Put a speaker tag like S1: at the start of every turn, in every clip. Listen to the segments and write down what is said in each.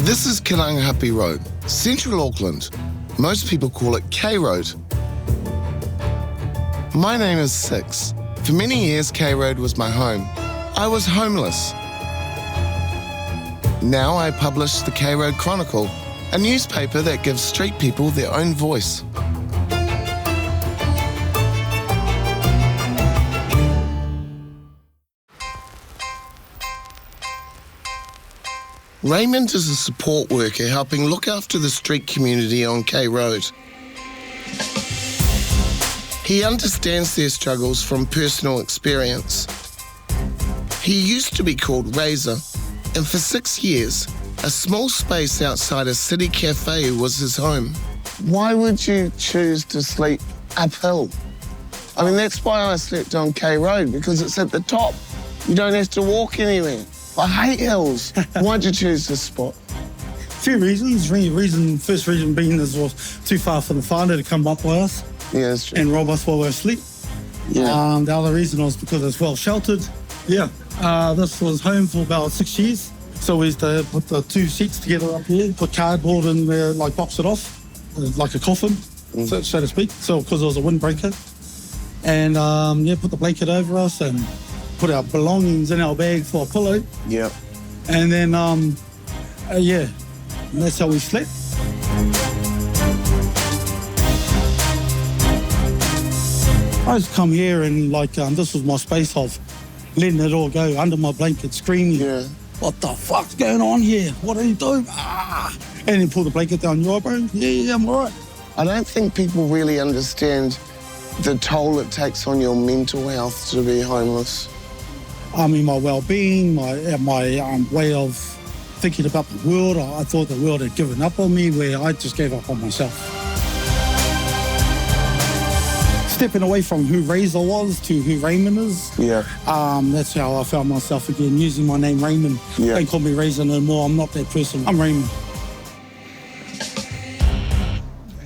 S1: This is Karangahape Road, central Auckland. Most people call it K Road. My name is Six. For many years, K Road was my home. I was homeless. Now I publish the K Road Chronicle, a newspaper that gives street people their own voice. Raymond is a support worker helping look after the street community on K Road. He understands their struggles from personal experience. He used to be called Razor, and for 6 years, a small space outside a city cafe was his home. Why would you choose to sleep uphill? I mean, that's why I slept on K Road, because it's at the top. You don't have to walk anywhere. I hate hills. Why'd you choose this spot?
S2: Few reasons. First reason being this was too far for the whānau to come up with us.
S1: Yeah, that's true.
S2: And rob us while we're asleep.
S1: Yeah.
S2: The other reason was because it's well sheltered. Yeah. This was home for about 6 years. So we used to put the two seats together up here, put cardboard in there, like box it off, like a coffin, so to speak. So because it was a windbreaker. And put the blanket over us and put our belongings in our bag for a pillow.
S1: Yeah.
S2: And then, and that's how we slept. I just come here and this was my space of letting it all go under my blanket, screaming.
S1: Yeah.
S2: What the fuck's going on here? What are you doing? And then pull the blanket down. You all right, bro? Yeah, I'm all right.
S1: I don't think people really understand the toll it takes on your mental health to be homeless.
S2: I mean, my well-being, my way of thinking about the world. I thought the world had given up on me, where I just gave up on myself. Stepping away from who Razor was to who Raymond is.
S1: Yeah.
S2: That's how I found myself again, using my name Raymond.
S1: Yeah.
S2: Don't call me Razor no more. I'm not that person. I'm Raymond.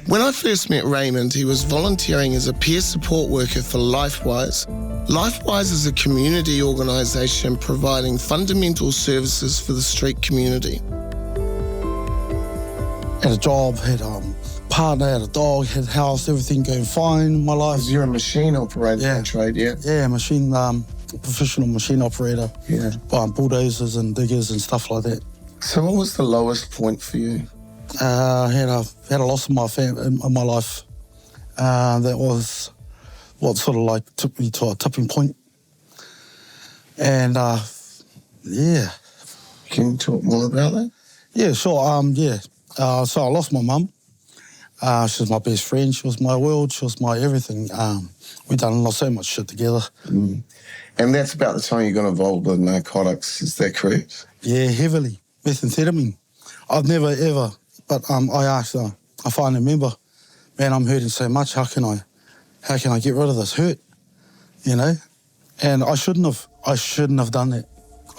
S1: When I first met Raymond, he was volunteering as a peer support worker for LifeWise. LifeWise is a community organisation providing fundamental services for the street community.
S2: Had a job, had a partner, had a dog, had a house, everything going fine in my life.
S1: You're a machine operator by trade, yeah?
S2: Yeah, professional machine operator.
S1: Yeah.
S2: Buying bulldozers and diggers and stuff like that.
S1: So what was the lowest point for you?
S2: I had a loss in my life. That was what sort of took me to a tipping point. And
S1: Can you talk more about that?
S2: Yeah, sure. So I lost my mum. She was my best friend. She was my world. She was my everything. We done so much shit together.
S1: Mm. And that's about the time you got involved with narcotics, is that correct?
S2: Yeah, heavily. Methamphetamine. I've never ever, but I asked her, I finally remember, man, I'm hurting so much. How can I get rid of this hurt? You know? And I shouldn't have done that.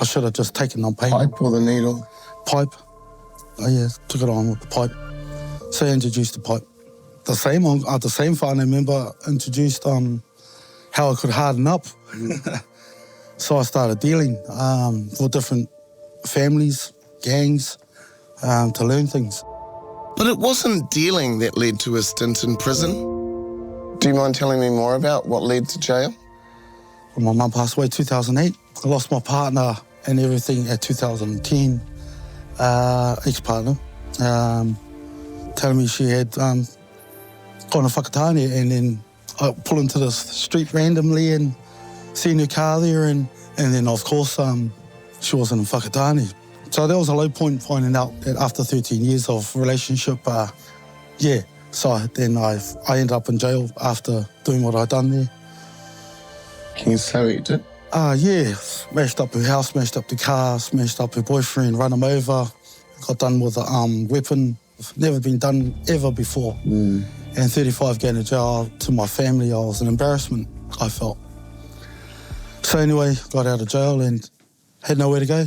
S2: I should have just taken on pain.
S1: Pipe or the needle?
S2: Pipe. Oh yeah, took it on with the pipe. So I introduced the pipe. The same whānau member introduced how I could harden up. So I started dealing for different families, gangs, to learn things.
S1: But it wasn't dealing that led to a stint in prison. Do you mind telling me more about what led to jail?
S2: When my mum passed away in 2008, I lost my partner and everything at 2010. Ex-partner, telling me she had gone to whakatane, and then I pull into the street randomly and seen her car there, and then of course she wasn't in whakatane. So that was a low point, finding out that after 13 years of relationship, so then I ended up in jail after doing what I'd done there.
S1: Can you say what you did?
S2: Smashed up her house, smashed up the car, smashed up her boyfriend, run him over, got done with a weapon. Never been done ever before. And 35 going to jail. To my family, I was an embarrassment, I felt. So anyway, got out of jail and had nowhere to go.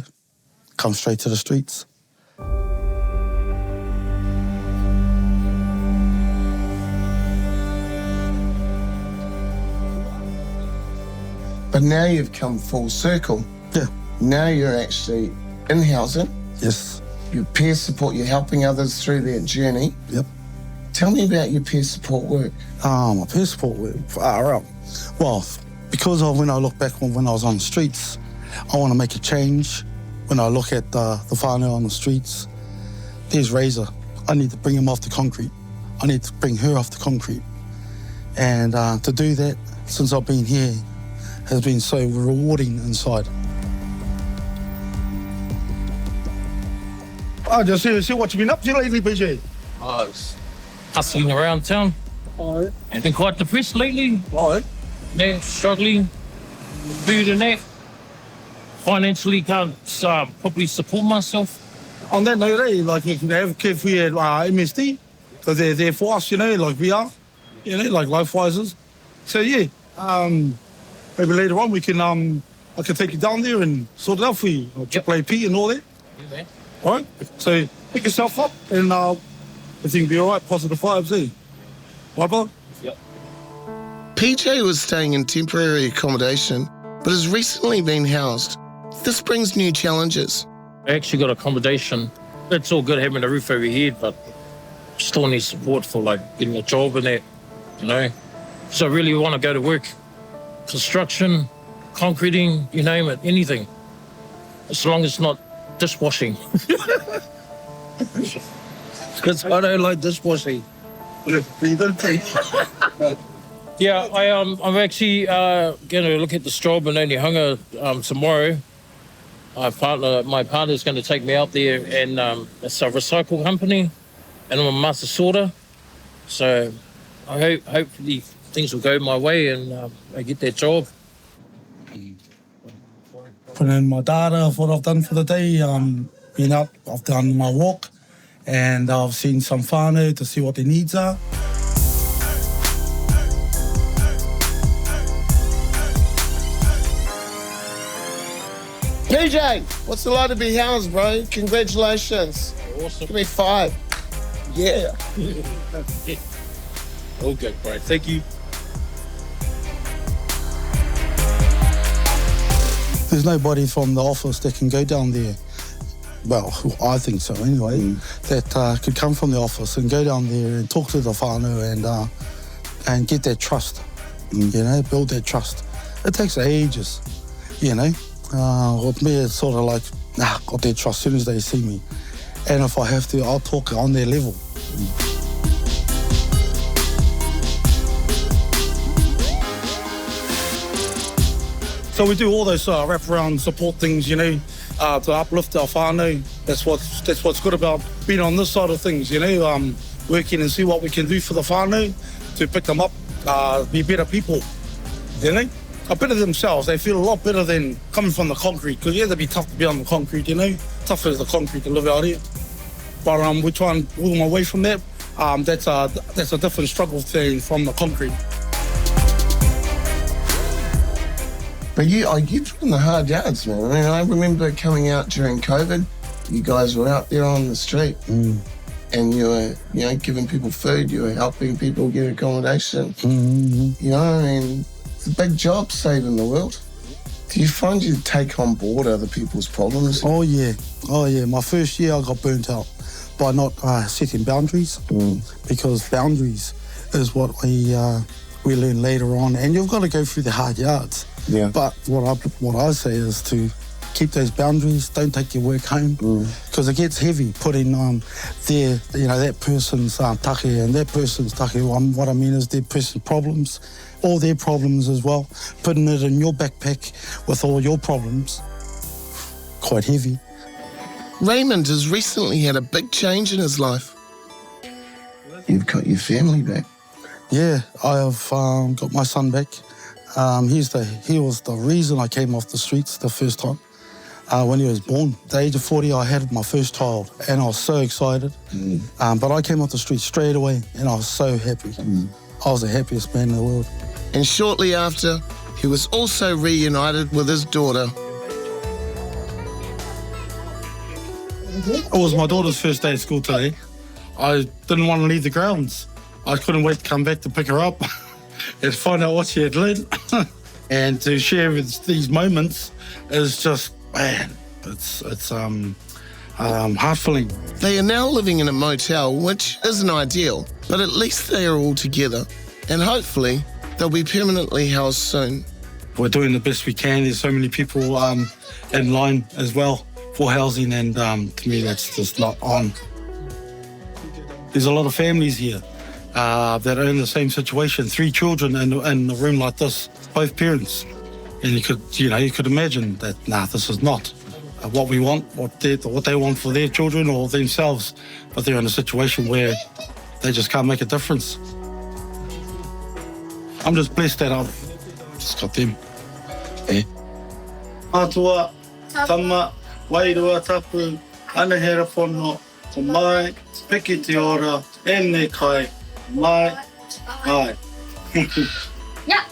S2: Come straight to the streets.
S1: But now you've come full circle.
S2: Yeah.
S1: Now you're actually in housing.
S2: Yes.
S1: your peer support, you're helping others through their journey.
S2: Yep.
S1: Tell me about your peer support work.
S2: My peer support work, far out. Well, because of when I look back when I was on the streets, I want to make a change. When I look at the whānau on the streets, there's Razor. I need to bring him off the concrete. I need to bring her off the concrete. And to do that, since I've been here, has been so rewarding inside.
S3: Oh, just see what you've been up to lately, PJ.
S4: I was hustling around town.
S3: Oh,
S4: I've been quite depressed lately.
S3: oh,
S4: Yeah, struggling. Food and that. Financially can't properly support myself.
S3: on that note, like you can have kids we had MSD, because they're there for us, like we are, like life-wisers. So yeah, maybe later on we can, I can take you down there and sort it out for you, triple AP and all that.
S4: Yeah, man.
S3: All right, so pick yourself up and everything will be all right, positive vibes, Right, brother?
S4: Yep.
S1: PJ was staying in temporary accommodation, but has recently been housed. This brings new challenges.
S4: I actually got accommodation. It's all good having a roof over your head, but still need support for like getting a job and that, So I really want to go to work. Construction, concreting, you name it, anything. As long as it's not dishwashing. Because I don't like dishwashing. Yeah, I'm actually going to look at the Strawberry and Hunga tomorrow. My partner's going to take me out there, and it's a recycle company, and I'm a master sorter. So I hopefully things will go my way and I get that job.
S2: Put in my data of what I've done for the day. Been up, I've done my walk, and I've seen some whānau to see what their needs are.
S1: PJ, what's it like to be housed, bro? Congratulations.
S4: Awesome.
S1: Give me 5. Yeah.
S4: Okay, great. Thank you.
S2: There's nobody from the office that can go down there. Well, I think so anyway, that could come from the office and go down there and talk to the whānau and get that trust, build that trust. It takes ages, With me, it's sort of like, got their trust as soon as they see me. And if I have to, I'll talk on their level.
S3: So we do all those wraparound support things, to uplift our whānau. That's what's good about being on this side of things, working and see what we can do for the whānau to pick them up, be better people, better themselves. They feel a lot better than coming from the concrete, because they'd be tough to be on the concrete, tough as the concrete to live out here. But we try and pull them away from that. That's a different struggle thing from the concrete.
S1: But you from the hard yards, man. I mean, I remember coming out during COVID. You guys were out there on the street, and you were, giving people food. You were helping people get accommodation.
S2: Mm-hmm.
S1: It's a big job saving the world. Do you find you take on board other people's problems?
S2: Oh yeah. My first year I got burnt out by not setting boundaries, because boundaries is what we learn later on, and you've got to go through the hard yards.
S1: Yeah.
S2: But what I say is to keep those boundaries. Don't take your work home, because it gets heavy putting that person's take and that person's take. What I mean is their person's problems, all their problems as well. Putting it in your backpack with all your problems, quite heavy.
S1: Raymond has recently had a big change in his life. You've got your family back.
S2: Yeah, I have got my son back. He was the reason I came off the streets the first time. When he was born, at the age of 40, I had my first child, and I was so excited. But I came off the streets straight away, and I was so happy. I was the happiest man in the world.
S1: And shortly after, he was also reunited with his daughter.
S3: It was my daughter's first day at school today. I didn't want to leave the grounds. I couldn't wait to come back to pick her up and find out what she had learned. And to share these moments is just, man, it's
S2: heart-filling.
S1: They are now living in a motel, which isn't ideal, but at least they are all together, and hopefully they'll be permanently housed soon.
S2: We're doing the best we can. There's so many people in line as well for housing, and to me that's just not on. There's a lot of families here that are in the same situation. 3 children in a room like this, both parents, and you could imagine that this is not what we want, what they want for their children or themselves, but they're in a situation where they just can't make a difference. I'm just blessed that I've just got them. Atua, tama, wairua tapu, anahera pono, ko mai, piki te ora, ene kai, mai, ai.
S5: Yeah.